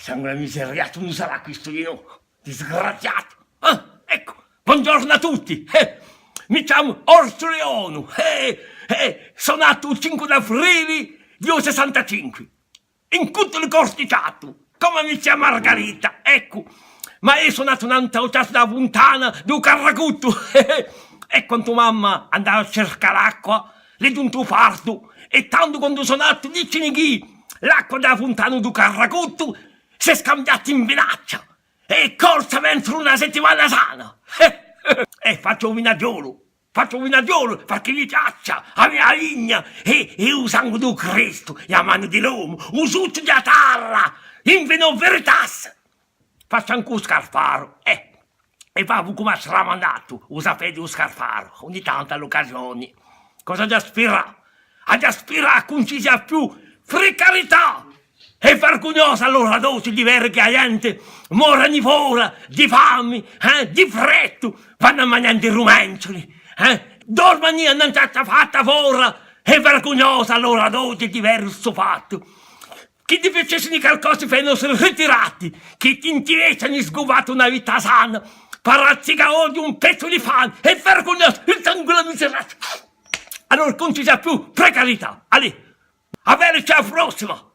sangue miseriato, non sarà questo io, disgraziato. Ecco, buongiorno a tutti. Mi chiamo Orso Leonu. Sono nato il 5 aprile di 65. In tutto il corticiato, come mi chiama Margherita, ecco. Ma io sono nato un'antauciato da Fontana, di Carragutto. E quando mamma andava a cercare l'acqua, le giunto parto, e tanto quando sono nato di Cinighi, l'acqua da Fontana di Carragutto si è scambiata in vinaccia, e corsa dentro una settimana sana. E faccio vinagiolo perché gli piaccia a mia vigna, e il sangue di Cristo, e a mano di l'uomo, un succio di terra, in vino veritas. Faccio anche un scarfaro, e vado come stramandato, usa fede un scarfaro, ogni tanto all'occasione. Cosa di aspira? Ad aspirare a non ci sia più precarietà. È vergognosa allora dosi di vere che la gente muore di fora, di fame, di freddo, vanno a mangiare i rumencioli, dormono e non c'è fatta fora. È vergognosa allora dosi di verso fatto. Chi ti facesse qualcosa fanno essere ritirati, chi ti invece hanno sgovato una vita sana, parazzica oggi un pezzo di pane, è vergognoso, il sangue la miseria. Allora non ci sia più precarietà. Allora, a vederci alla prossima!